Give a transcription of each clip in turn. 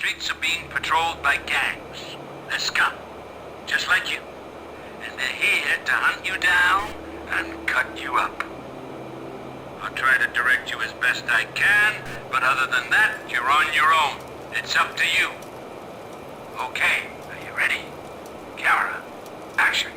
streets are being patrolled by gangs. They're scum, just like you. And they're here to hunt you down and cut you up. I'll try to direct you as best I can, but other than that, you're on your own. It's up to you. Okay, are you ready? Camera, action.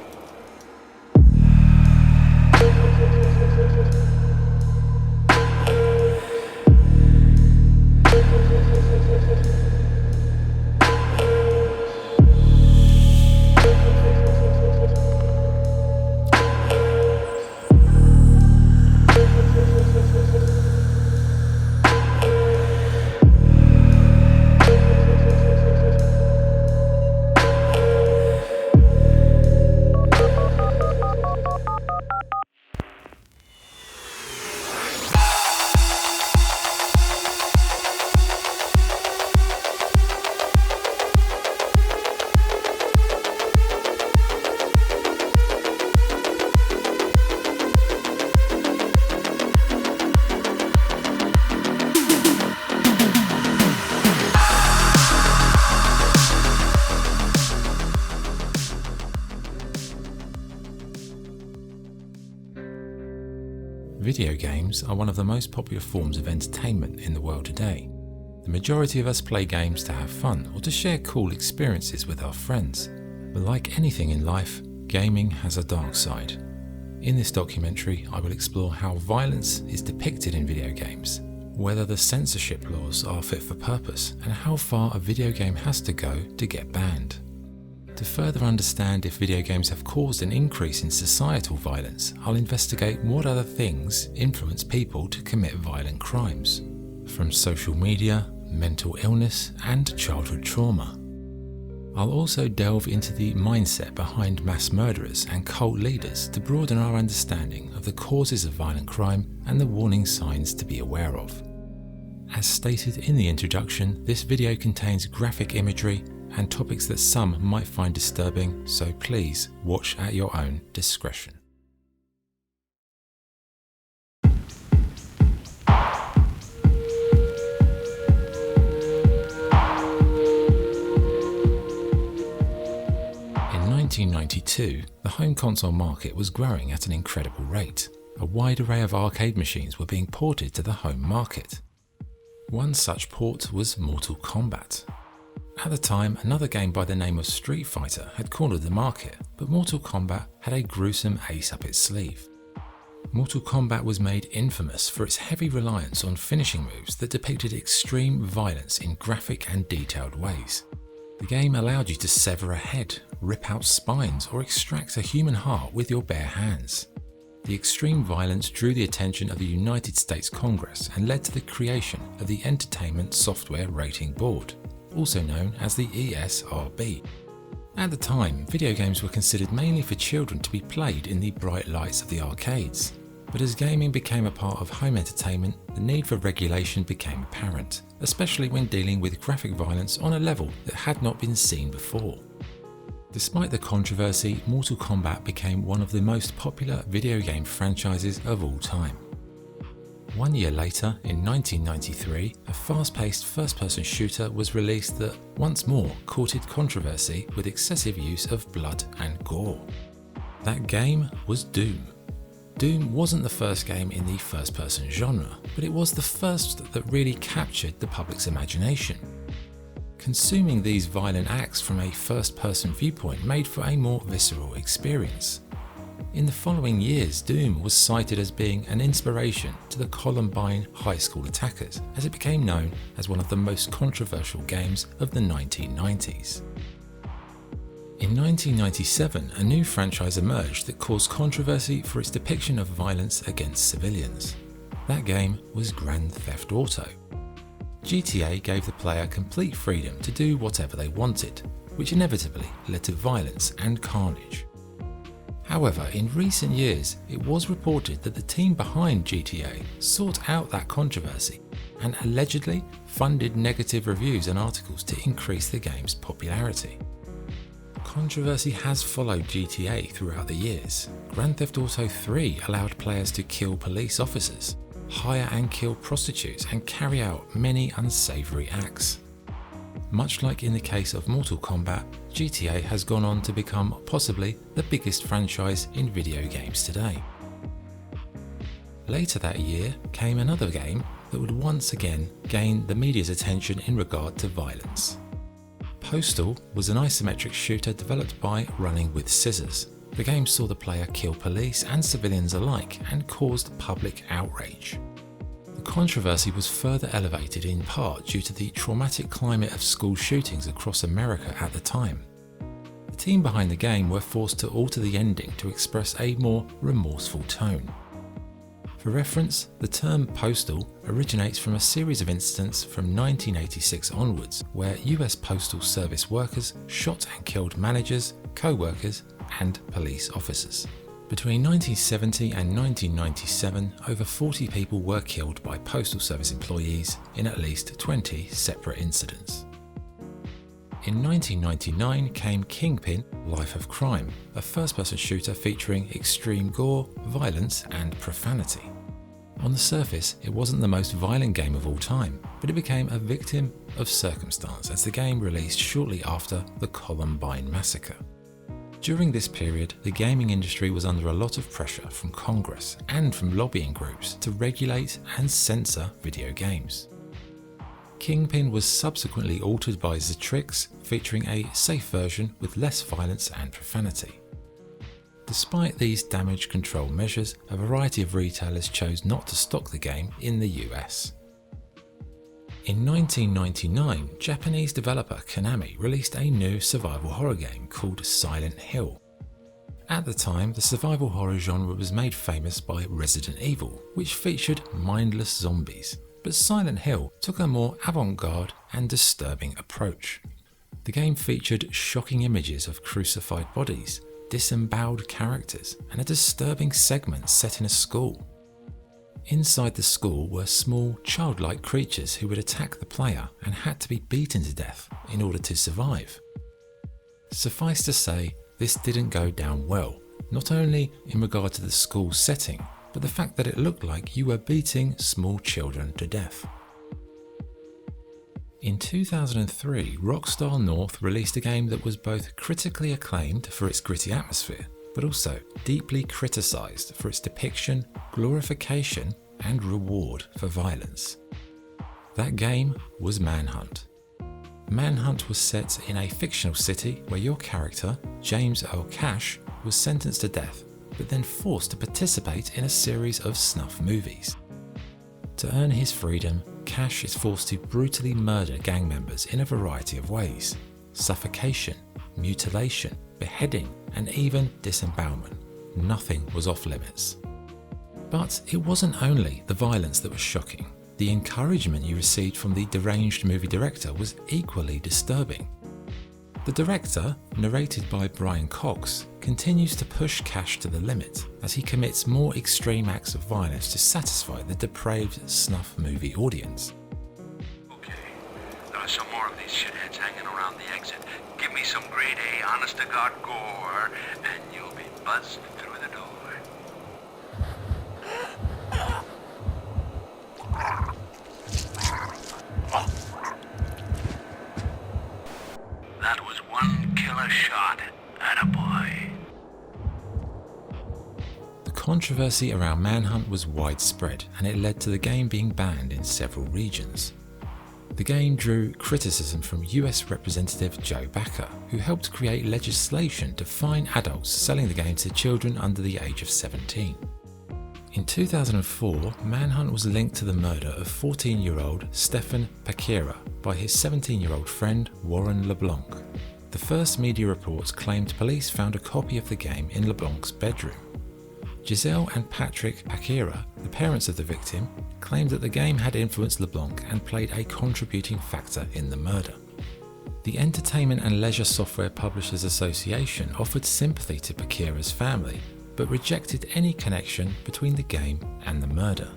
Video games are one of the most popular forms of entertainment in the world today. The majority of us play games to have fun or to share cool experiences with our friends. But like anything in life, gaming has a dark side. In this documentary, I will explore how violence is depicted in video games, whether the censorship laws are fit for purpose, and how far a video game has to go to get banned. To further understand if video games have caused an increase in societal violence, I'll investigate what other things influence people to commit violent crimes, from social media, mental illness, and childhood trauma. I'll also delve into the mindset behind mass murderers and cult leaders to broaden our understanding of the causes of violent crime and the warning signs to be aware of. As stated in the introduction, this video contains graphic imagery and topics that some might find disturbing, so please watch at your own discretion. In 1992, the home console market was growing at an incredible rate. A wide array of arcade machines were being ported to the home market. One such port was Mortal Kombat. At the time, another game by the name of Street Fighter had cornered the market, but Mortal Kombat had a gruesome ace up its sleeve. Mortal Kombat was made infamous for its heavy reliance on finishing moves that depicted extreme violence in graphic and detailed ways. The game allowed you to sever a head, rip out spines, or extract a human heart with your bare hands. The extreme violence drew the attention of the United States Congress and led to the creation of the Entertainment Software Rating Board, also known as the ESRB. At the time, video games were considered mainly for children to be played in the bright lights of the arcades. But as gaming became a part of home entertainment, the need for regulation became apparent, especially when dealing with graphic violence on a level that had not been seen before. Despite the controversy, Mortal Kombat became one of the most popular video game franchises of all time. 1 year later, in 1993, a fast-paced first-person shooter was released that once more courted controversy with excessive use of blood and gore. That game was Doom. Doom wasn't the first game in the first-person genre, but it was the first that really captured the public's imagination. Consuming these violent acts from a first-person viewpoint made for a more visceral experience. In the following years, Doom was cited as being an inspiration to the Columbine high school attackers, as it became known as one of the most controversial games of the 1990s. In 1997, a new franchise emerged that caused controversy for its depiction of violence against civilians. That game was Grand Theft Auto. GTA gave the player complete freedom to do whatever they wanted, which inevitably led to violence and carnage. However, in recent years, it was reported that the team behind GTA sought out that controversy and allegedly funded negative reviews and articles to increase the game's popularity. Controversy has followed GTA throughout the years. Grand Theft Auto 3 allowed players to kill police officers, hire and kill prostitutes, and carry out many unsavoury acts. Much like in the case of Mortal Kombat, GTA has gone on to become possibly the biggest franchise in video games today. Later that year came another game that would once again gain the media's attention in regard to violence. Postal was an isometric shooter developed by Running with Scissors. The game saw the player kill police and civilians alike and caused public outrage. The controversy was further elevated in part due to the traumatic climate of school shootings across America at the time. The team behind the game were forced to alter the ending to express a more remorseful tone. For reference, the term postal originates from a series of incidents from 1986 onwards where US Postal Service workers shot and killed managers, co-workers and police officers. Between 1970 and 1997, over 40 people were killed by Postal Service employees in at least 20 separate incidents. In 1999 came Kingpin: Life of Crime, a first-person shooter featuring extreme gore, violence and profanity. On the surface, it wasn't the most violent game of all time, but it became a victim of circumstance as the game released shortly after the Columbine massacre. During this period, the gaming industry was under a lot of pressure from Congress and from lobbying groups to regulate and censor video games. Kingpin was subsequently altered by Zetrix, featuring a safe version with less violence and profanity. Despite these damage control measures, a variety of retailers chose not to stock the game in the US. In 1999, Japanese developer Konami released a new survival horror game called Silent Hill. At the time, the survival horror genre was made famous by Resident Evil, which featured mindless zombies, but Silent Hill took a more avant-garde and disturbing approach. The game featured shocking images of crucified bodies, disemboweled characters, and a disturbing segment set in a school. Inside the school were small, childlike creatures who would attack the player and had to be beaten to death in order to survive. Suffice to say, this didn't go down well, not only in regard to the school setting, but the fact that it looked like you were beating small children to death. In 2003, Rockstar North released a game that was both critically acclaimed for its gritty atmosphere, but also deeply criticised for its depiction, glorification, and reward for violence. That game was Manhunt. Manhunt was set in a fictional city where your character, James Earl Cash, was sentenced to death, but then forced to participate in a series of snuff movies. To earn his freedom, Cash is forced to brutally murder gang members in a variety of ways: suffocation, mutilation, beheading, and even disembowelment. Nothing was off limits. But it wasn't only the violence that was shocking. The encouragement you received from the deranged movie director was equally disturbing. The director, narrated by Brian Cox, continues to push Cash to the limit as he commits more extreme acts of violence to satisfy the depraved snuff movie audience. Okay, there are some more of these shitheads hanging around the exit. Give me some grade A, honest-to-God gore, and you'll be buzzed through the door. That was one killer shot, attaboy. The controversy around Manhunt was widespread, and it led to the game being banned in several regions. The game drew criticism from US Representative Joe Backer, who helped create legislation to fine adults selling the game to children under the age of 17. In 2004, Manhunt was linked to the murder of 14-year-old Stephen Pecoraro by his 17-year-old friend Warren LeBlanc. The first media reports claimed police found a copy of the game in LeBlanc's bedroom. Giselle and Patrick Pecoraro, the parents of the victim, claimed that the game had influenced LeBlanc and played a contributing factor in the murder. The Entertainment and Leisure Software Publishers Association offered sympathy to Pecораro's family, but rejected any connection between the game and the murder.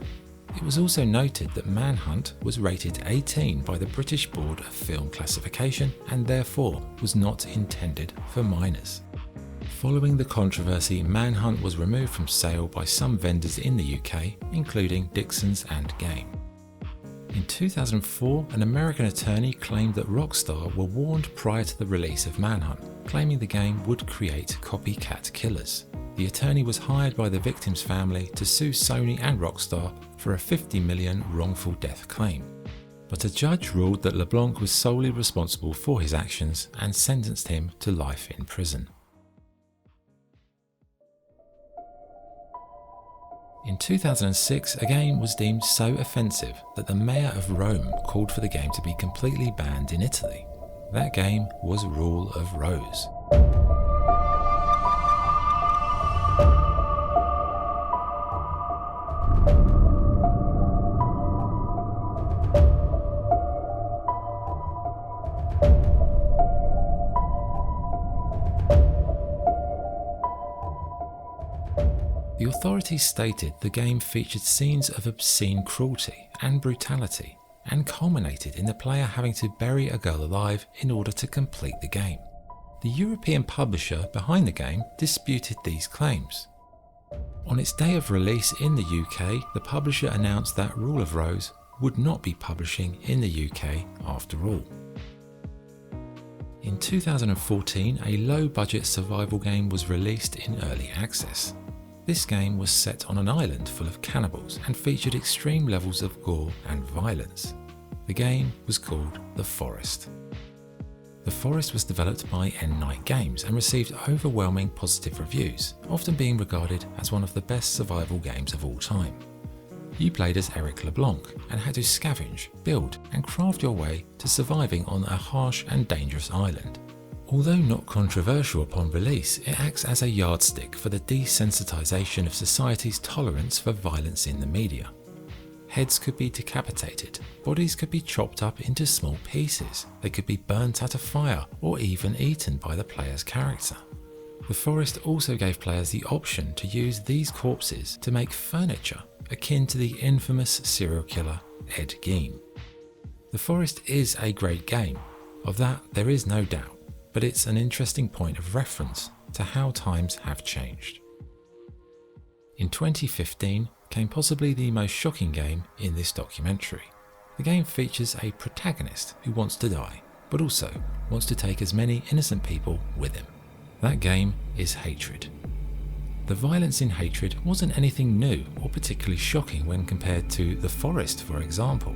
It was also noted that Manhunt was rated 18 by the British Board of Film Classification and therefore was not intended for minors. Following the controversy, Manhunt was removed from sale by some vendors in the UK, including Dixons and Game. In 2004, an American attorney claimed that Rockstar were warned prior to the release of Manhunt, claiming the game would create copycat killers. The attorney was hired by the victim's family to sue Sony and Rockstar for a $50 million wrongful death claim. But a judge ruled that LeBlanc was solely responsible for his actions and sentenced him to life in prison. In 2006, a game was deemed so offensive that the mayor of Rome called for the game to be completely banned in Italy. That game was Rule of Rose. The authorities stated the game featured scenes of obscene cruelty and brutality and culminated in the player having to bury a girl alive in order to complete the game. The European publisher behind the game disputed these claims. On its day of release in the UK, the publisher announced that Rule of Rose would not be publishing in the UK after all. In 2014, a low-budget survival game was released in early access. This game was set on an island full of cannibals and featured extreme levels of gore and violence. The game was called The Forest. The Forest was developed by N Night Games and received overwhelming positive reviews, often being regarded as one of the best survival games of all time. You played as Eric LeBlanc and had to scavenge, build and craft your way to surviving on a harsh and dangerous island. Although not controversial upon release, it acts as a yardstick for the desensitization of society's tolerance for violence in the media. Heads could be decapitated, bodies could be chopped up into small pieces, they could be burnt at a fire or even eaten by the player's character. The Forest also gave players the option to use these corpses to make furniture, akin to the infamous serial killer Ed Gein. The Forest is a great game, of that there is no doubt, but it's an interesting point of reference to how times have changed. In 2015 came possibly the most shocking game in this documentary. The game features a protagonist who wants to die, but also wants to take as many innocent people with him. That game is Hatred. The violence in Hatred wasn't anything new or particularly shocking when compared to The Forest, for example.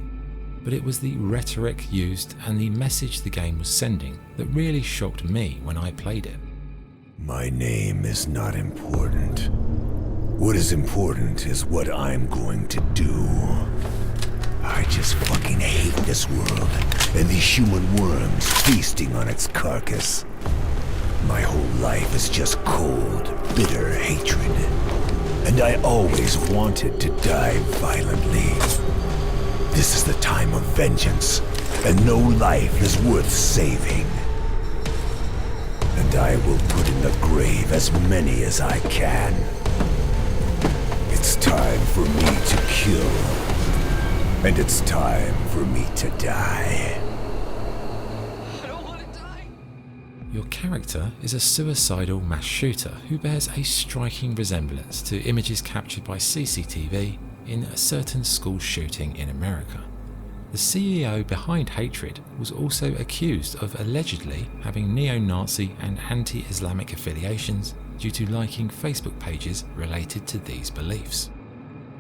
But it was the rhetoric used and the message the game was sending that really shocked me when I played it. My name is not important. What is important is what I'm going to do. I just fucking hate this world and these human worms feasting on its carcass. My whole life is just cold, bitter hatred. And I always wanted to die violently. This is the time of vengeance, and no life is worth saving. And I will put in the grave as many as I can. It's time for me to kill. And it's time for me to die. I don't want to die. Your character is a suicidal mass shooter who bears a striking resemblance to images captured by CCTV in a certain school shooting in America. The CEO behind Hatred was also accused of allegedly having neo-Nazi and anti-Islamic affiliations due to liking Facebook pages related to these beliefs.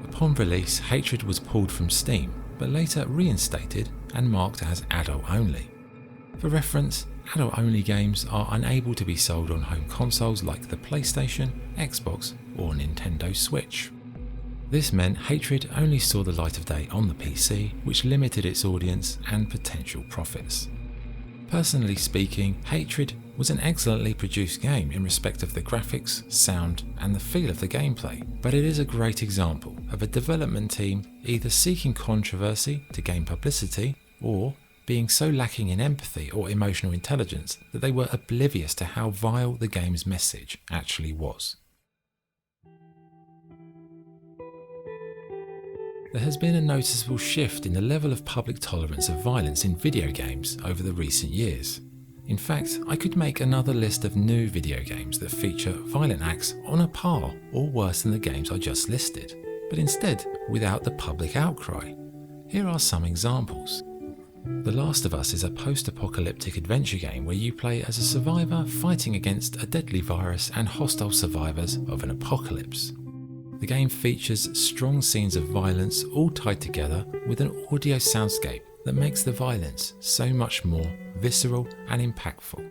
Upon release, Hatred was pulled from Steam, but later reinstated and marked as adult-only. For reference, adult-only games are unable to be sold on home consoles like the PlayStation, Xbox or Nintendo Switch. This meant Hatred only saw the light of day on the PC, which limited its audience and potential profits. Personally speaking, Hatred was an excellently produced game in respect of the graphics, sound and the feel of the gameplay, but it is a great example of a development team either seeking controversy to gain publicity or being so lacking in empathy or emotional intelligence that they were oblivious to how vile the game's message actually was. There has been a noticeable shift in the level of public tolerance of violence in video games over the recent years. In fact, I could make another list of new video games that feature violent acts on a par or worse than the games I just listed, but instead without the public outcry. Here are some examples. The Last of Us is a post-apocalyptic adventure game where you play as a survivor fighting against a deadly virus and hostile survivors of an apocalypse. The game features strong scenes of violence all tied together with an audio soundscape that makes the violence so much more visceral and impactful.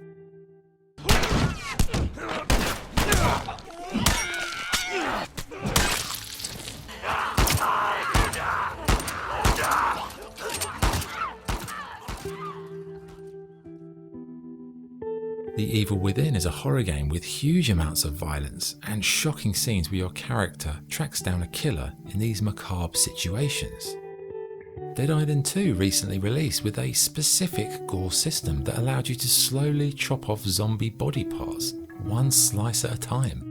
The Evil Within is a horror game with huge amounts of violence and shocking scenes where your character tracks down a killer in these macabre situations. Dead Island 2 recently released with a specific gore system that allowed you to slowly chop off zombie body parts, one slice at a time.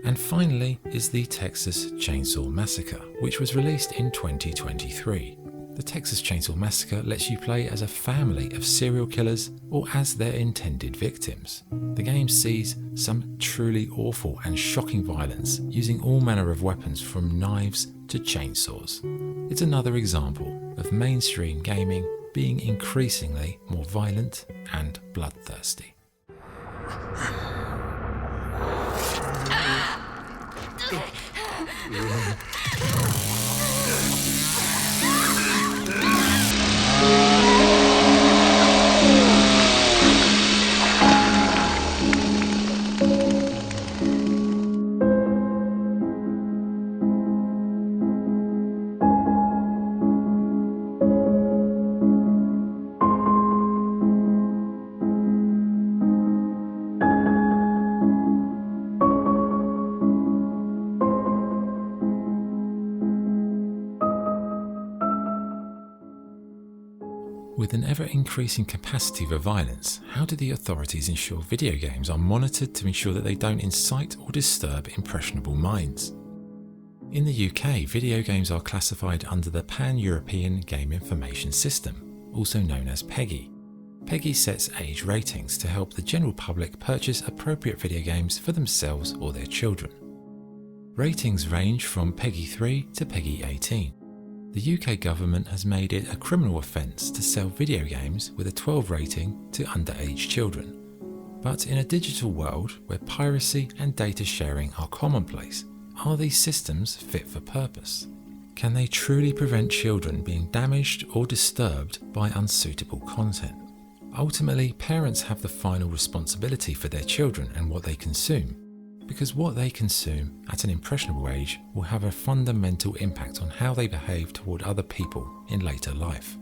And finally is the Texas Chainsaw Massacre, which was released in 2023. The Texas Chainsaw Massacre lets you play as a family of serial killers or as their intended victims. The game sees some truly awful and shocking violence using all manner of weapons from knives to chainsaws. It's another example of mainstream gaming being increasingly more violent and bloodthirsty. With an ever-increasing capacity for violence, how do the authorities ensure video games are monitored to ensure that they don't incite or disturb impressionable minds? In the UK, video games are classified under the Pan-European Game Information System, also known as PEGI. PEGI sets age ratings to help the general public purchase appropriate video games for themselves or their children. Ratings range from PEGI 3 to PEGI 18. The UK government has made it a criminal offence to sell video games with a 12 rating to underage children. But in a digital world where piracy and data sharing are commonplace, are these systems fit for purpose? Can they truly prevent children being damaged or disturbed by unsuitable content? Ultimately, parents have the final responsibility for their children and what they consume, because what they consume at an impressionable age will have a fundamental impact on how they behave toward other people in later life.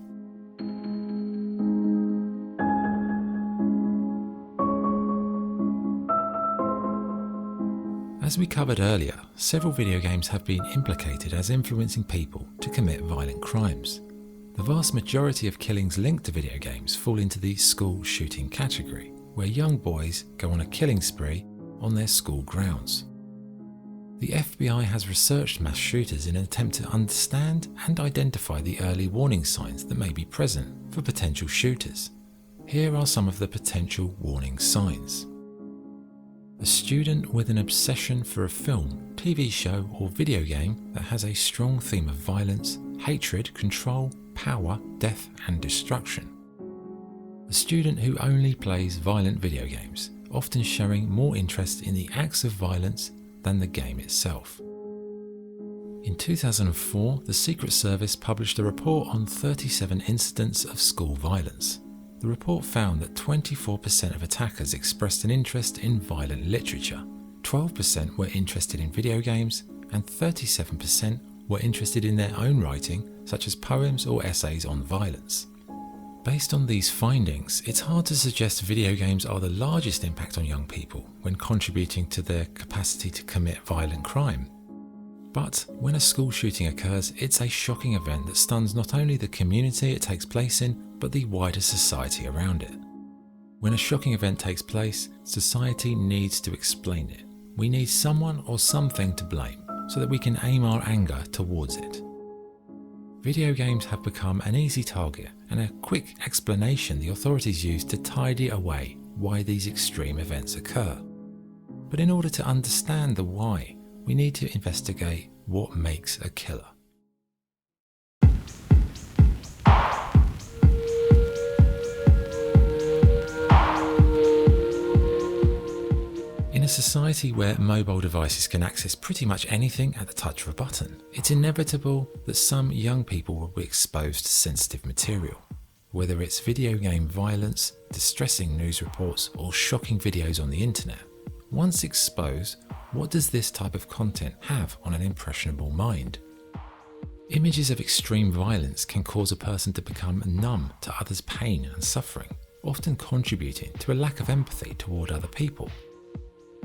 As we covered earlier, several video games have been implicated as influencing people to commit violent crimes. The vast majority of killings linked to video games fall into the school shooting category, where young boys go on a killing spree on their school grounds. The FBI has researched mass shooters in an attempt to understand and identify the early warning signs that may be present for potential shooters. Here are some of the potential warning signs. A student with an obsession for a film, TV show or video game that has a strong theme of violence, hatred, control, power, death and destruction. A student who only plays violent video games, often showing more interest in the acts of violence than the game itself. In 2004, the Secret Service published a report on 37 incidents of school violence. The report found that 24% of attackers expressed an interest in violent literature, 12% were interested in video games, and 37% were interested in their own writing, such as poems or essays on violence. Based on these findings, it's hard to suggest video games are the largest impact on young people when contributing to their capacity to commit violent crime. But when a school shooting occurs, it's a shocking event that stuns not only the community it takes place in, but the wider society around it. When a shocking event takes place, society needs to explain it. We need someone or something to blame so that we can aim our anger towards it. Video games have become an easy target and a quick explanation the authorities use to tidy away why these extreme events occur. But in order to understand the why, we need to investigate what makes a killer. society where mobile devices can access pretty much anything at the touch of a button, it's inevitable that some young people will be exposed to sensitive material. Whether it's video game violence, distressing news reports, or shocking videos on the internet, once exposed, what does this type of content have on an impressionable mind? Images of extreme violence can cause a person to become numb to others' pain and suffering, often contributing to a lack of empathy toward other people.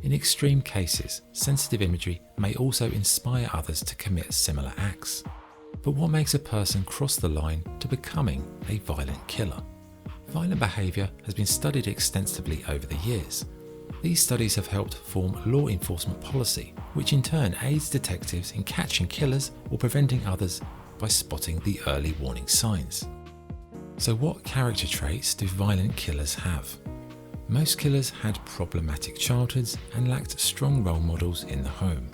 In extreme cases, sensitive imagery may also inspire others to commit similar acts. But what makes a person cross the line to becoming a violent killer? Violent behaviour has been studied extensively over the years. These studies have helped form law enforcement policy, which in turn aids detectives in catching killers or preventing others by spotting the early warning signs. So what character traits do violent killers have? Most killers had problematic childhoods and lacked strong role models in the home.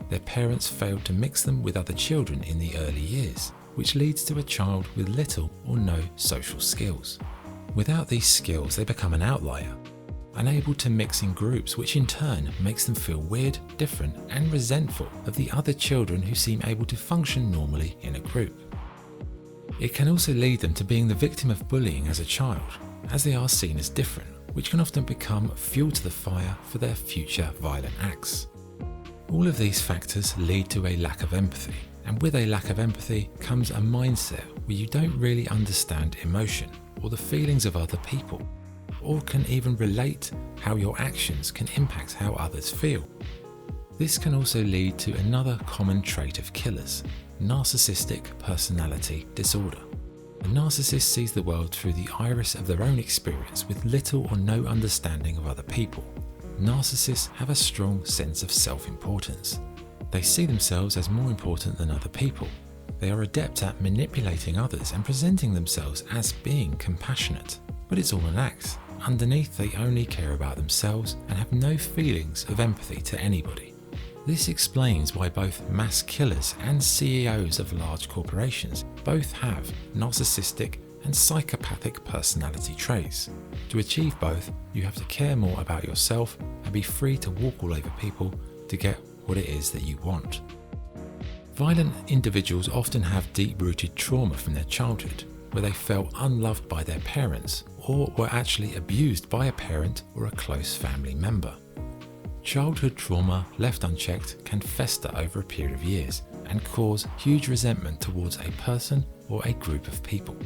Their parents failed to mix them with other children in the early years, which leads to a child with little or no social skills. Without these skills, they become an outlier, unable to mix in groups, which in turn makes them feel weird, different, and resentful of the other children who seem able to function normally in a group. It can also lead them to being the victim of bullying as a child, as they are seen as different, which can often become fuel to the fire for their future violent acts. All of these factors lead to a lack of empathy, and with a lack of empathy comes a mindset where you don't really understand emotion or the feelings of other people, or can even relate how your actions can impact how others feel. This can also lead to another common trait of killers, narcissistic personality disorder. A narcissist sees the world through the iris of their own experience with little or no understanding of other people. Narcissists have a strong sense of self-importance. They see themselves as more important than other people. They are adept at manipulating others and presenting themselves as being compassionate. But it's all an act. Underneath, they only care about themselves and have no feelings of empathy to anybody. This explains why both mass killers and CEOs of large corporations both have narcissistic and psychopathic personality traits. To achieve both, you have to care more about yourself and be free to walk all over people to get what it is that you want. Violent individuals often have deep-rooted trauma from their childhood, where they felt unloved by their parents or were actually abused by a parent or a close family member. Childhood trauma left unchecked can fester over a period of years and cause huge resentment towards a person or a group of people.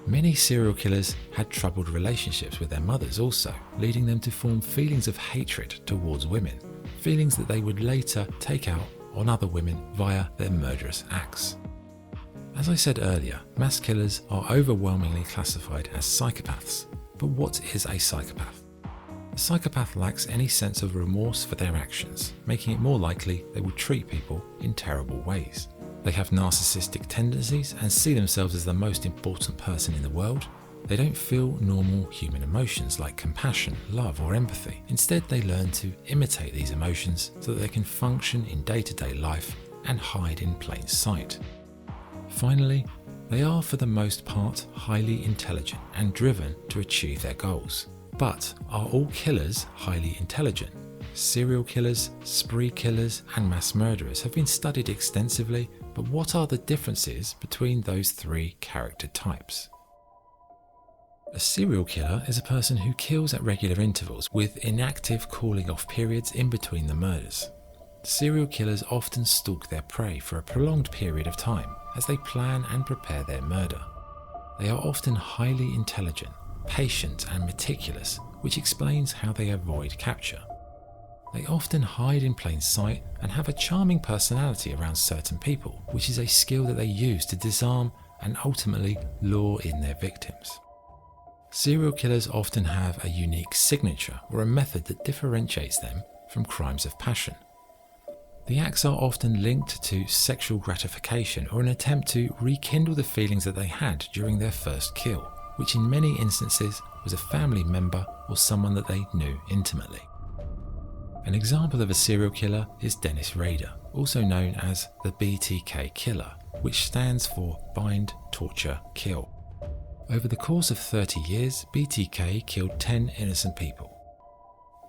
Many serial killers had troubled relationships with their mothers also, leading them to form feelings of hatred towards women, feelings that they would later take out on other women via their murderous acts. As I said earlier, mass killers are overwhelmingly classified as psychopaths. But what is a psychopath? A psychopath lacks any sense of remorse for their actions, making it more likely they will treat people in terrible ways. They have narcissistic tendencies and see themselves as the most important person in the world. They don't feel normal human emotions like compassion, love, or empathy. Instead, they learn to imitate these emotions so that they can function in day-to-day life and hide in plain sight. Finally, they are for the most part highly intelligent and driven to achieve their goals. But are all killers highly intelligent? Serial killers, spree killers, and mass murderers have been studied extensively, but what are the differences between those three character types? A serial killer is a person who kills at regular intervals with inactive cooling off periods in between the murders. Serial killers often stalk their prey for a prolonged period of time as they plan and prepare their murder. They are often highly intelligent, patient, and meticulous, which explains how they avoid capture. They often hide in plain sight and have a charming personality around certain people, which is a skill that they use to disarm and ultimately lure in their victims. Serial killers often have a unique signature or a method that differentiates them from crimes of passion. The acts are often linked to sexual gratification or an attempt to rekindle the feelings that they had during their first kill, which in many instances was a family member or someone that they knew intimately. An example of a serial killer is Dennis Rader, also known as the BTK killer, which stands for Bind, Torture, Kill. Over the course of 30 years, BTK killed 10 innocent people.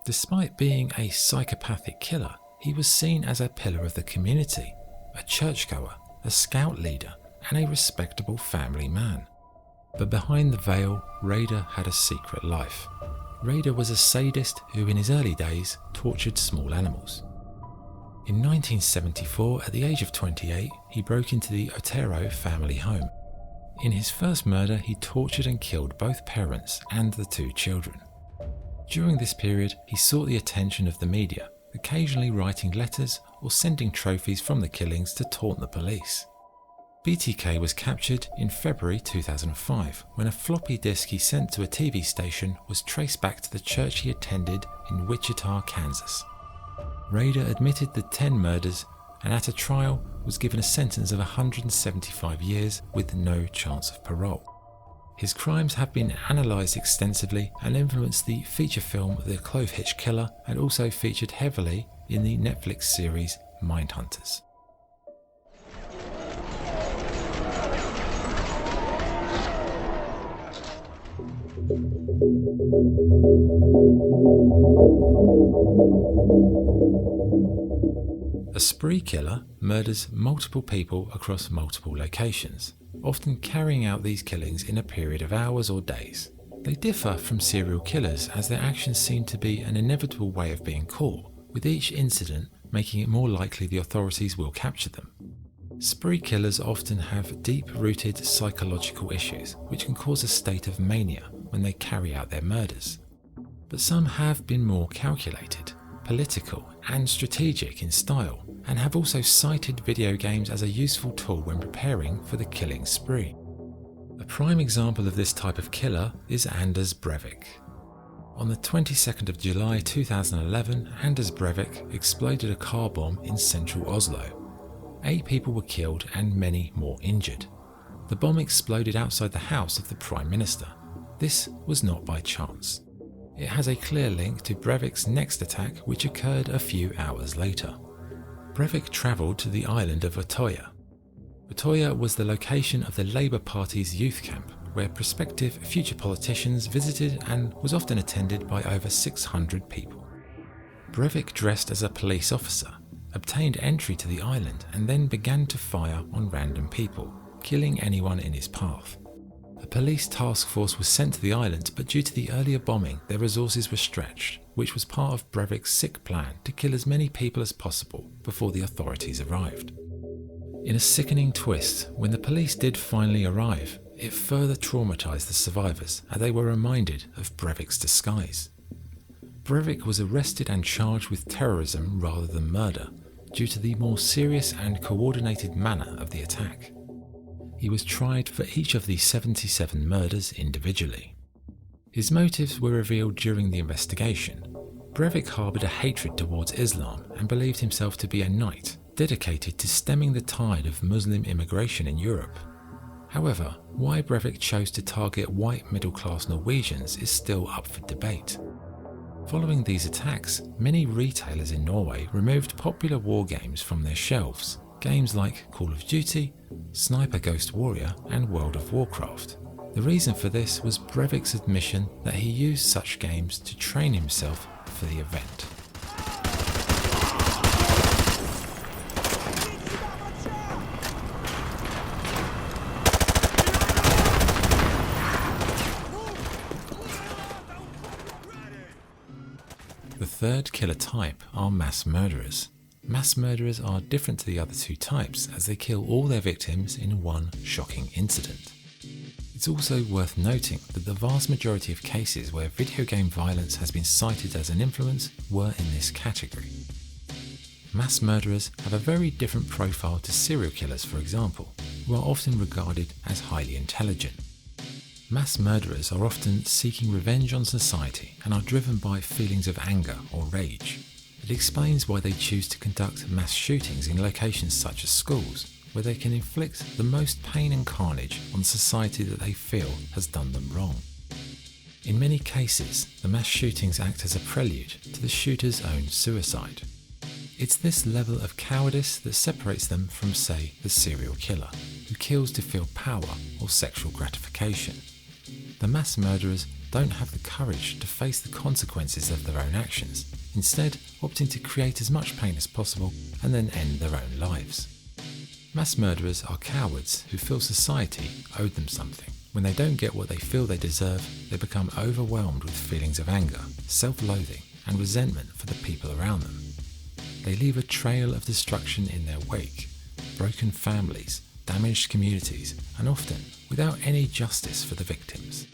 Despite being a psychopathic killer, he was seen as a pillar of the community, a churchgoer, a scout leader, and a respectable family man. But behind the veil, Raider had a secret life. Raider was a sadist who in his early days tortured small animals. In 1974, at the age of 28, he broke into the Otero family home. In his first murder, he tortured and killed both parents and the 2 children. During this period, he sought the attention of the media, occasionally writing letters or sending trophies from the killings to taunt the police. BTK was captured in February 2005 when a floppy disk he sent to a TV station was traced back to the church he attended in Wichita, Kansas. Raider admitted the 10 murders and at a trial was given a sentence of 175 years with no chance of parole. His crimes have been analysed extensively and influenced the feature film The Clove Hitch Killer and also featured heavily in the Netflix series Mindhunters. A spree killer murders multiple people across multiple locations, often carrying out these killings in a period of hours or days. They differ from serial killers as their actions seem to be an inevitable way of being caught, with each incident making it more likely the authorities will capture them. Spree killers often have deep-rooted psychological issues which can cause a state of mania when they carry out their murders. But some have been more calculated, political and strategic in style, and have also cited video games as a useful tool when preparing for the killing spree. A prime example of this type of killer is Anders Breivik. On the 22nd of July 2011, Anders Breivik exploded a car bomb in central Oslo. 8 people were killed and many more injured. The bomb exploded outside the house of the Prime Minister. This was not by chance. It has a clear link to Breivik's next attack, which occurred a few hours later. Breivik travelled to the island of Utøya. Utøya was the location of the Labour Party's youth camp, where prospective future politicians visited and was often attended by over 600 people. Breivik dressed as a police officer, obtained entry to the island and then began to fire on random people, killing anyone in his path. A police task force was sent to the island, but due to the earlier bombing, their resources were stretched, which was part of Breivik's sick plan to kill as many people as possible before the authorities arrived. In a sickening twist, when the police did finally arrive, it further traumatised the survivors as they were reminded of Breivik's disguise. Breivik was arrested and charged with terrorism rather than murder, due to the more serious and coordinated manner of the attack. He was tried for each of the 77 murders individually. His motives were revealed during the investigation. Breivik harboured a hatred towards Islam and believed himself to be a knight, dedicated to stemming the tide of Muslim immigration in Europe. However, why Breivik chose to target white middle-class Norwegians is still up for debate. Following these attacks, many retailers in Norway removed popular war games from their shelves, games like Call of Duty, Sniper Ghost Warrior and World of Warcraft. The reason for this was Breivik's admission that he used such games to train himself for the event. The third killer type are mass murderers. Mass murderers are different to the other 2 types as they kill all their victims in one shocking incident. It's also worth noting that the vast majority of cases where video game violence has been cited as an influence were in this category. Mass murderers have a very different profile to serial killers, for example, who are often regarded as highly intelligent. Mass murderers are often seeking revenge on society and are driven by feelings of anger or rage. It explains why they choose to conduct mass shootings in locations such as schools, where they can inflict the most pain and carnage on the society that they feel has done them wrong. In many cases, the mass shootings act as a prelude to the shooter's own suicide. It's this level of cowardice that separates them from, say, the serial killer, who kills to feel power or sexual gratification. The mass murderers don't have the courage to face the consequences of their own actions, instead opting to create as much pain as possible and then end their own lives. Mass murderers are cowards who feel society owed them something. When they don't get what they feel they deserve, they become overwhelmed with feelings of anger, self-loathing, and resentment for the people around them. They leave a trail of destruction in their wake, broken families, damaged communities, and often without any justice for the victims.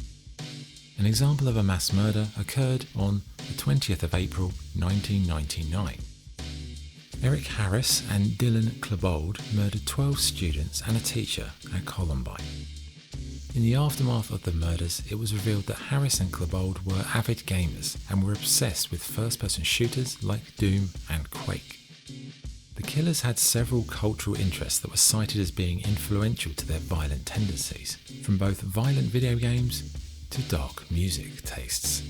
An example of a mass murder occurred on the 20th of April 1999. Eric Harris and Dylan Klebold murdered 12 students and a teacher at Columbine. In the aftermath of the murders, it was revealed that Harris and Klebold were avid gamers and were obsessed with first-person shooters like Doom and Quake. The killers had several cultural interests that were cited as being influential to their violent tendencies, from both violent video games to dark music tastes.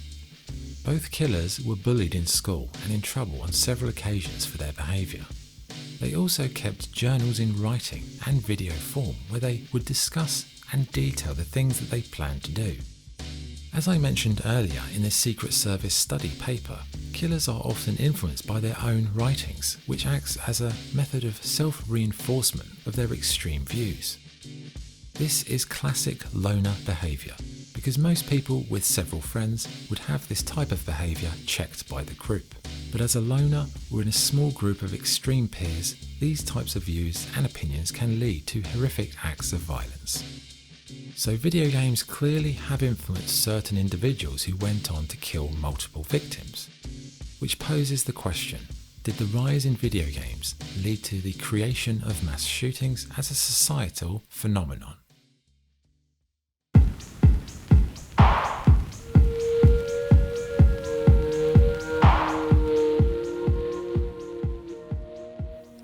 Both killers were bullied in school and in trouble on several occasions for their behaviour. They also kept journals in writing and video form where they would discuss and detail the things that they planned to do. As I mentioned earlier in the Secret Service study paper, killers are often influenced by their own writings, which acts as a method of self-reinforcement of their extreme views. This is classic loner behaviour, because most people with several friends would have this type of behaviour checked by the group. But as a loner or in a small group of extreme peers, these types of views and opinions can lead to horrific acts of violence. So video games clearly have influenced certain individuals who went on to kill multiple victims. Which poses the question, did the rise in video games lead to the creation of mass shootings as a societal phenomenon?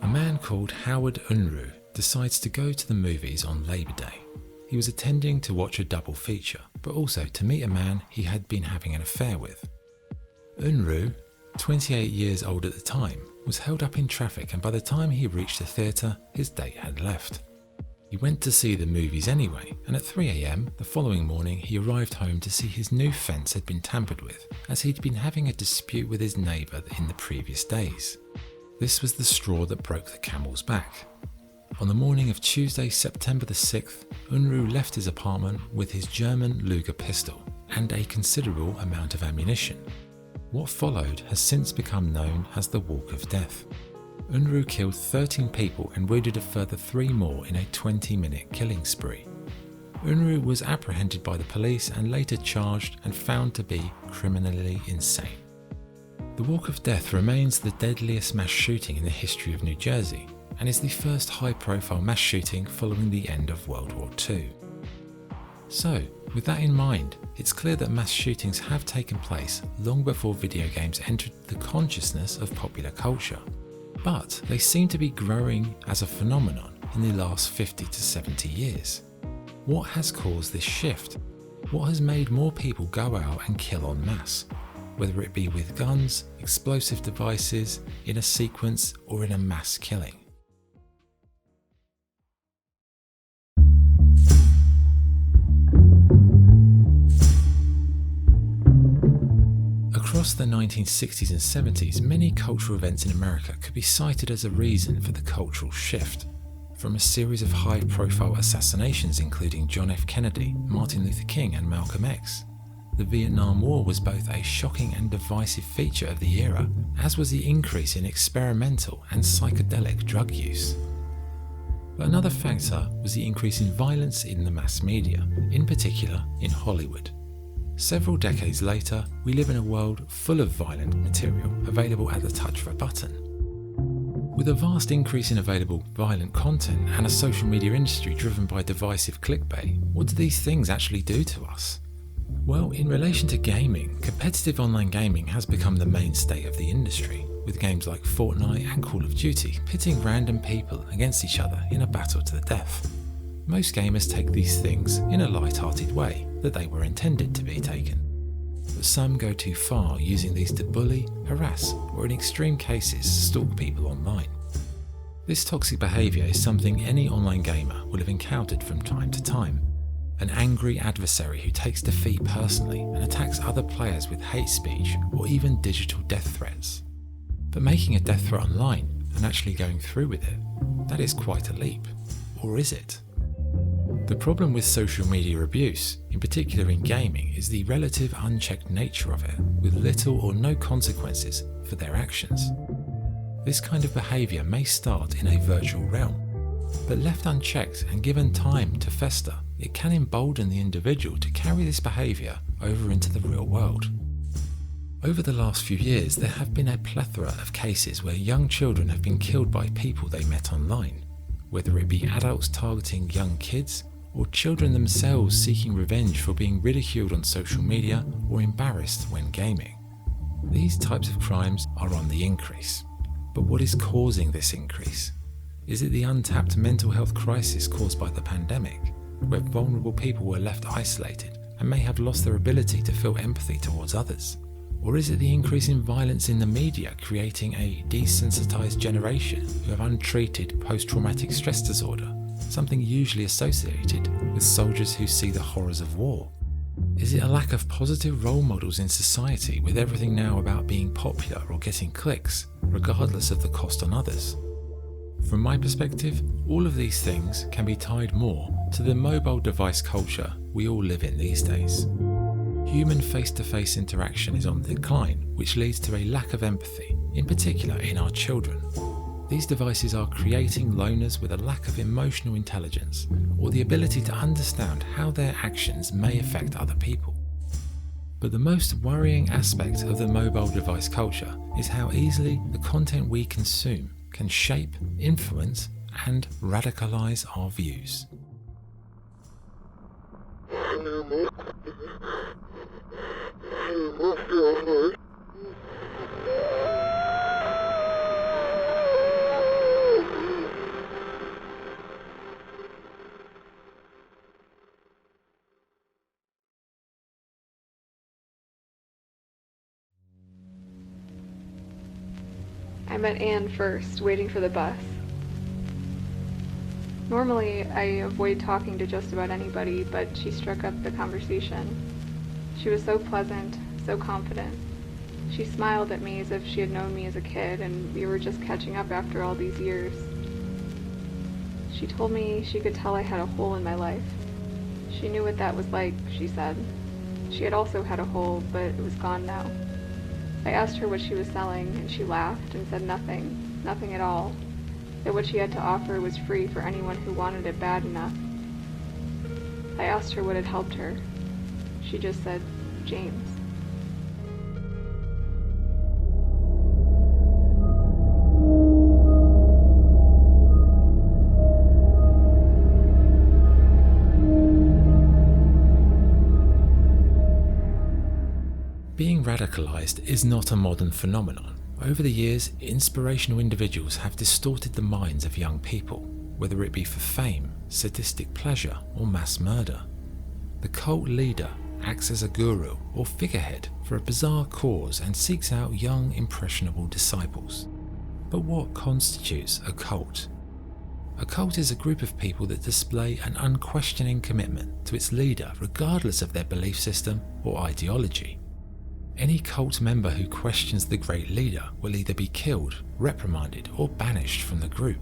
A man called Howard Unruh decides to go to the movies on Labor Day. He was attending to watch a double feature, but also to meet a man he had been having an affair with. Unruh, 28 years old at the time, was held up in traffic, and by the time he reached the theatre, his date had left. He went to see the movies anyway, and at 3 AM the following morning he arrived home to see his new fence had been tampered with, as he'd been having a dispute with his neighbour in the previous days. This was the straw that broke the camel's back. On the morning of Tuesday, September the 6th, Unruh left his apartment with his German Luger pistol and a considerable amount of ammunition. What followed has since become known as the Walk of Death. Unruh killed 13 people and wounded a further 3 more in a 20-minute killing spree. Unruh was apprehended by the police and later charged and found to be criminally insane. The Walk of Death remains the deadliest mass shooting in the history of New Jersey, and is the first high-profile mass shooting following the end of World War II. So, with that in mind, it's clear that mass shootings have taken place long before video games entered the consciousness of popular culture, but they seem to be growing as a phenomenon in the last 50 to 70 years. What has caused this shift? What has made more people go out and kill en masse, whether it be with guns, explosive devices, in a sequence, or in a mass killing? Across the 1960s and 70s, many cultural events in America could be cited as a reason for the cultural shift. From a series of high-profile assassinations including John F. Kennedy, Martin Luther King and Malcolm X. The Vietnam War was both a shocking and divisive feature of the era, as was the increase in experimental and psychedelic drug use. But another factor was the increase in violence in the mass media, in particular in Hollywood. Several decades later, we live in a world full of violent material available at the touch of a button. With a vast increase in available violent content and a social media industry driven by divisive clickbait, what do these things actually do to us? Well, in relation to gaming, competitive online gaming has become the mainstay of the industry, with games like Fortnite and Call of Duty pitting random people against each other in a battle to the death. Most gamers take these things in a light-hearted way that they were intended to be taken. But some go too far, using these to bully, harass, or in extreme cases stalk people online. This toxic behaviour is something any online gamer will have encountered from time to time. an angry adversary who takes defeat personally and attacks other players with hate speech or even digital death threats. But making a death threat online and actually going through with it, that is quite a leap. Or is it? The problem with social media abuse, in particular in gaming, is the relative unchecked nature of it, with little or no consequences for their actions. This kind of behaviour may start in a virtual realm, but left unchecked and given time to fester, it can embolden the individual to carry this behaviour over into the real world. Over the last few years, there have been a plethora of cases where young children have been killed by people they met online, whether it be adults targeting young kids, or children themselves seeking revenge for being ridiculed on social media or embarrassed when gaming. These types of crimes are on the increase. But what is causing this increase? Is it the untapped mental health crisis caused by the pandemic, where vulnerable people were left isolated and may have lost their ability to feel empathy towards others? Or is it the increase in violence in the media creating a desensitized generation who have untreated post-traumatic stress disorder, something usually associated with soldiers who see the horrors of war? Is it a lack of positive role models in society, with everything now about being popular or getting clicks, regardless of the cost on others? From my perspective, all of these things can be tied more to the mobile device culture we all live in these days. Human face-to-face interaction is on the decline, which leads to a lack of empathy, in particular in our children. These devices are creating loners with a lack of emotional intelligence, or the ability to understand how their actions may affect other people. But the most worrying aspect of the mobile device culture is how easily the content we consume can shape, influence, and radicalize our views. I met Anne first, waiting for the bus. Normally, I avoid talking to just about anybody, but she struck up the conversation. She was so pleasant, so confident. She smiled at me as if she had known me as a kid, and we were just catching up after all these years. She told me she could tell I had a hole in my life. She knew what that was like, she said. She had also had a hole, but it was gone now. I asked her what she was selling, and she laughed and said nothing at all, that what she had to offer was free for anyone who wanted it bad enough. I asked her what had helped her. She just said, James. Being radicalized is not a modern phenomenon. Over the years, inspirational individuals have distorted the minds of young people, whether it be for fame, sadistic pleasure, or mass murder. The cult leader acts as a guru or figurehead for a bizarre cause and seeks out young, impressionable disciples. But what constitutes a cult? A cult is a group of people that display an unquestioning commitment to its leader regardless of their belief system or ideology. Any cult member who questions the great leader will either be killed, reprimanded, or banished from the group.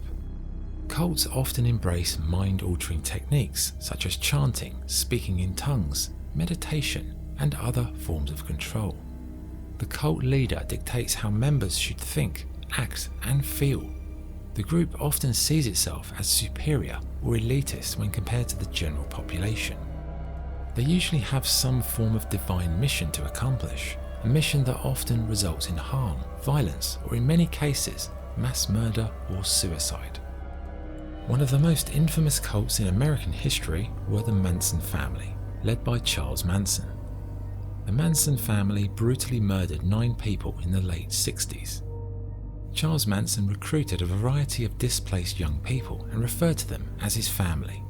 Cults often embrace mind-altering techniques such as chanting, speaking in tongues, meditation, and other forms of control. The cult leader dictates how members should think, act, and feel. The group often sees itself as superior or elitist when compared to the general population. They usually have some form of divine mission to accomplish, a mission that often results in harm, violence, or in many cases, mass murder or suicide. One of the most infamous cults in American history were the Manson family, led by Charles Manson. The Manson family brutally murdered 9 people in the late 60s. Charles Manson recruited a variety of displaced young people and referred to them as his family.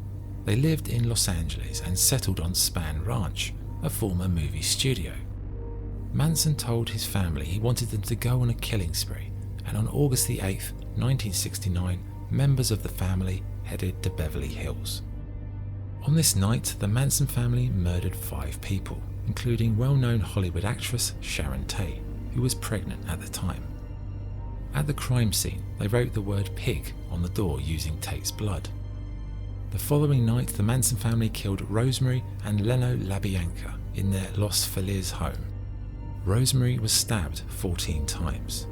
They lived in Los Angeles and settled on Span Ranch, a former movie studio. Manson told his family he wanted them to go on a killing spree, and on August 8, 1969, members of the family headed to Beverly Hills. On this night, the Manson family murdered 5 people, including well-known Hollywood actress Sharon Tate, who was pregnant at the time. At the crime scene, they wrote the word pig on the door using Tate's blood. The following night, the Manson family killed Rosemary and Leno LaBianca in their Los Feliz home. Rosemary was stabbed 14 times.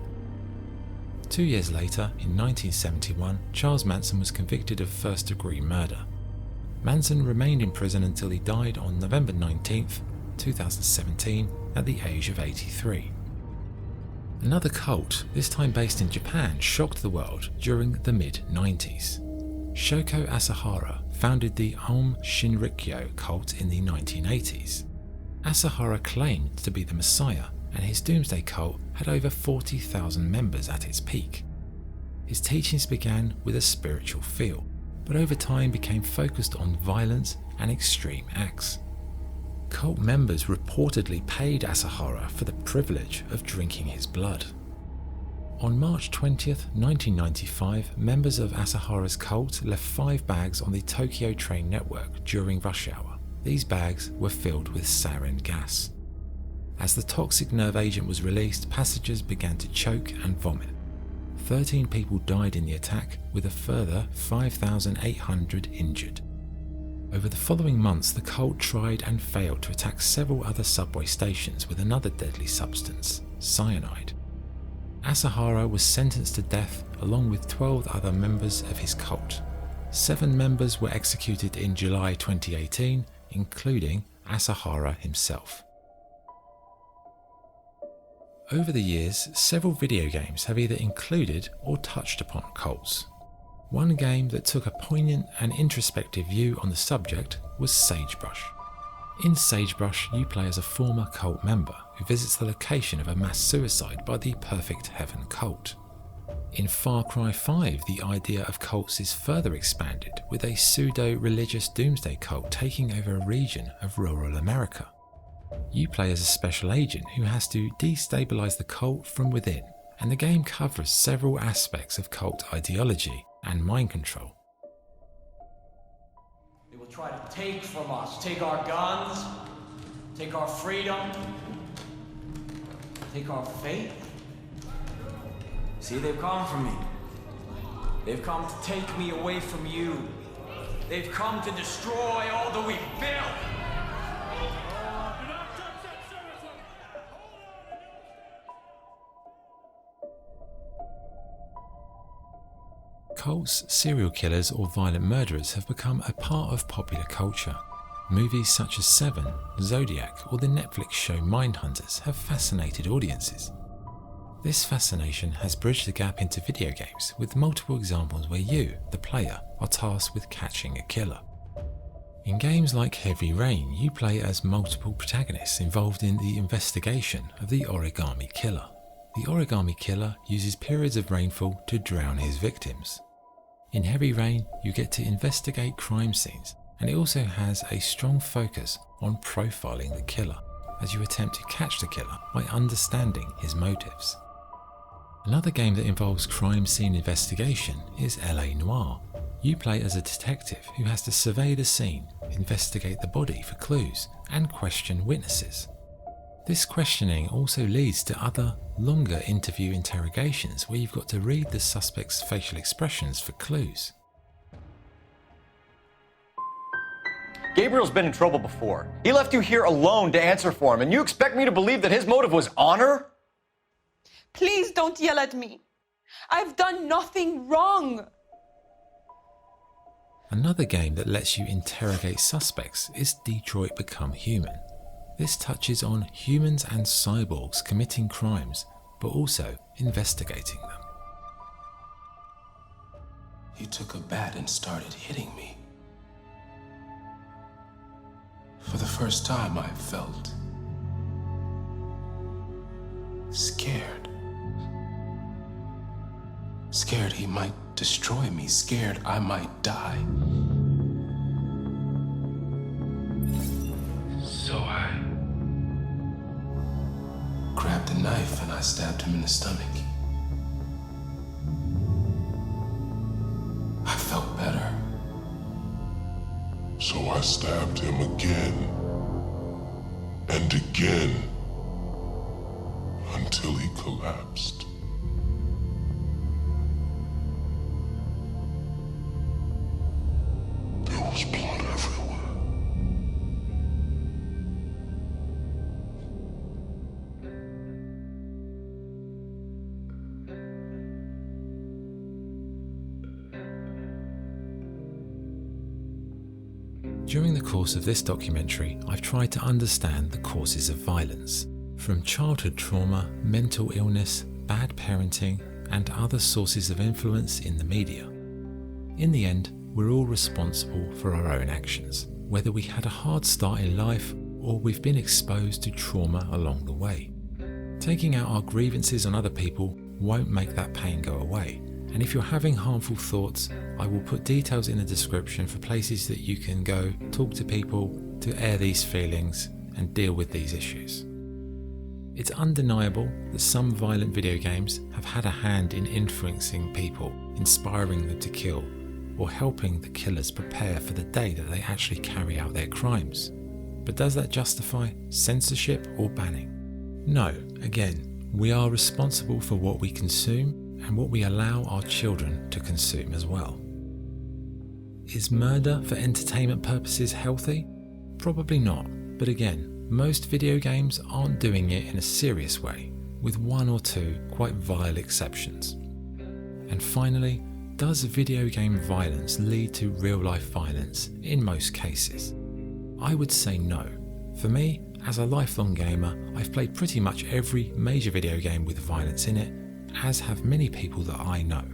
2 years later, in 1971, Charles Manson was convicted of first-degree murder. Manson remained in prison until he died on November 19, 2017, at the age of 83. Another cult, this time based in Japan, shocked the world during the mid-90s. Shoko Asahara founded the Aum Shinrikyo cult in the 1980s. Asahara claimed to be the Messiah, and his Doomsday cult had over 40,000 members at its peak. His teachings began with a spiritual feel, but over time became focused on violence and extreme acts. Cult members reportedly paid Asahara for the privilege of drinking his blood. On March 20th, 1995, members of Asahara's cult left 5 bags on the Tokyo train network during rush hour. These bags were filled with sarin gas. As the toxic nerve agent was released, passengers began to choke and vomit. 13 people died in the attack, with a further 5,800 injured. Over the following months, the cult tried and failed to attack several other subway stations with another deadly substance, cyanide. Asahara was sentenced to death along with 12 other members of his cult. 7 members were executed in July 2018, including Asahara himself. Over the years, several video games have either included or touched upon cults. One game that took a poignant and introspective view on the subject was Sagebrush. In Sagebrush, you play as a former cult member who visits the location of a mass suicide by the Perfect Heaven cult. In Far Cry 5, the idea of cults is further expanded, with a pseudo-religious doomsday cult taking over a region of rural America. You play as a special agent who has to destabilize the cult from within, and the game covers several aspects of cult ideology and mind control. They will try to take from us, take our guns, take our freedom, take our faith. See, they've come for me. They've come to take me away from you. They've come to destroy all that we've built. Cults, serial killers or violent murderers have become a part of popular culture. Movies such as Seven, Zodiac or the Netflix show Mindhunters have fascinated audiences. This fascination has bridged the gap into video games, with multiple examples where you, the player, are tasked with catching a killer. In games like Heavy Rain, you play as multiple protagonists involved in the investigation of the Origami Killer. The Origami Killer uses periods of rainfall to drown his victims. In Heavy Rain, you get to investigate crime scenes, and it also has a strong focus on profiling the killer, as you attempt to catch the killer by understanding his motives. Another game that involves crime scene investigation is LA Noire. You play as a detective who has to survey the scene, investigate the body for clues, and question witnesses. This questioning also leads to other, longer interview interrogations where you've got to read the suspect's facial expressions for clues. Gabriel's been in trouble before. He left you here alone to answer for him, and you expect me to believe that his motive was honor? Please don't yell at me. I've done nothing wrong. Another game that lets you interrogate suspects is Detroit Become Human. This touches on humans and cyborgs committing crimes, but also investigating them. He took a bat and started hitting me. For the first time, I felt scared. Scared he might destroy me, scared I might die. So I grabbed a knife and I stabbed him in the stomach. I felt better. So I I stabbed him again and again until he collapsed. There was blood everywhere. During the course of this documentary, I've tried to understand the causes of violence, from childhood trauma, mental illness, bad parenting, and other sources of influence in the media. In the end, we're all responsible for our own actions, whether we had a hard start in life or we've been exposed to trauma along the way. Taking out our grievances on other people won't make that pain go away. And if you're having harmful thoughts, I will put details in the description for places that you can go talk to people to air these feelings and deal with these issues. It's undeniable that some violent video games have had a hand in influencing people, inspiring them to kill, or helping the killers prepare for the day that they actually carry out their crimes. But does that justify censorship or banning? No, again, we are responsible for what we consume and what we allow our children to consume as well. Is murder for entertainment purposes healthy? Probably not, but again, most video games aren't doing it in a serious way, with one or two quite vile exceptions. And finally, does video game violence lead to real-life violence in most cases? I would say no. For me, as a lifelong gamer, I've played pretty much every major video game with violence in it, as have many people that I know.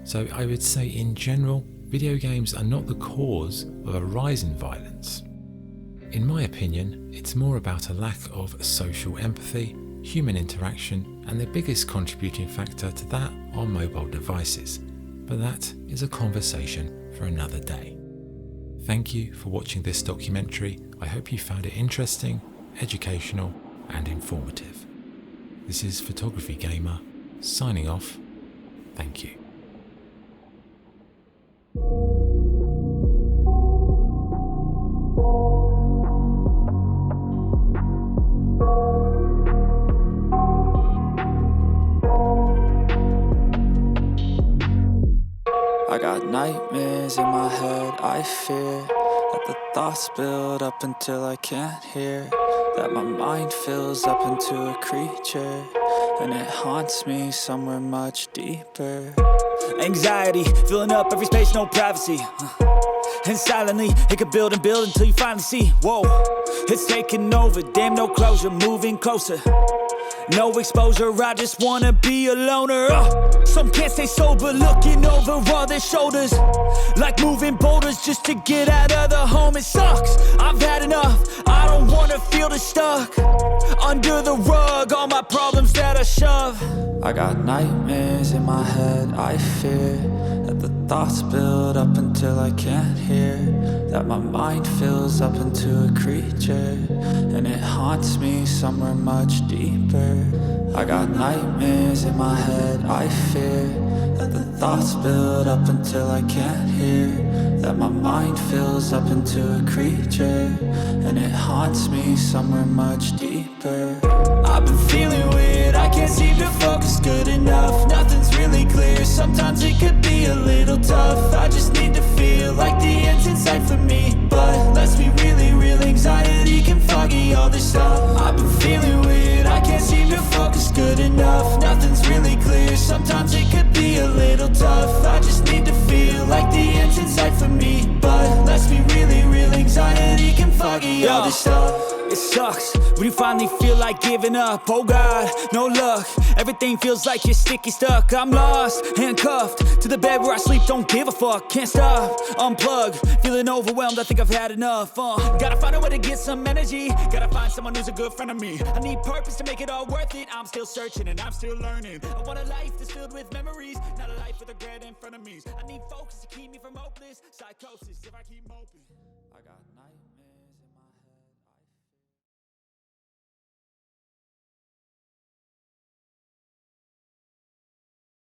So I would say in general, video games are not the cause of a rise in violence. In my opinion, it's more about a lack of social empathy, human interaction, and the biggest contributing factor to that are mobile devices. But that is a conversation for another day. Thank you for watching this documentary. I hope you found it interesting, educational, and informative. This is Photography Gamer, signing off. Thank you. I got nightmares in my head, I fear that the thoughts build up until I can't hear, that my mind fills up into a creature, and it haunts me somewhere much deeper. Anxiety, filling up every space, no privacy. And silently, it could build and build until you finally see, whoa, it's taking over, damn no closure, moving closer. No exposure, I just wanna be a loner. Some can't stay sober, looking over all their shoulders, like moving boulders just to get out of the home. It sucks, I've had enough, I don't wanna feel the stuck under the rug, all my problems that I shove. I got nightmares in my head, I fear that the thoughts build up until I can't hear, that my mind fills up into a creature, and it haunts me somewhere much deeper. I got nightmares in my head, I fear that the thoughts build up until I can't hear, that my mind fills up into a creature, and it haunts me somewhere much deeper. I've been feeling weird, I can't seem to focus good enough. Nothing's really clear, sometimes it could be a little tough. I just need to feel like the end's in sight for me, but let's be really real, anxiety can foggy all this stuff. I've been feeling weird, I can't seem to focus good enough. Nothing's really clear, sometimes it could be a little tough. I just need to feel like the end's in sight for me, but let's be really real, anxiety can foggy all this stuff. It sucks when you finally feel like giving up. Oh God, no luck, everything feels like you're sticky stuck. I'm lost, handcuffed to the bed where I sleep, don't give a fuck. Can't stop, unplug, feeling overwhelmed, I think I've had enough. Gotta find a way to get some energy, gotta find someone who's a good friend of me. I need purpose to make it all worth it, I'm still searching and I'm still learning. I want a life that's filled with memories, not a life with regret and frenemies. I need focus to keep me from hopeless psychosis if I keep moping. I got night.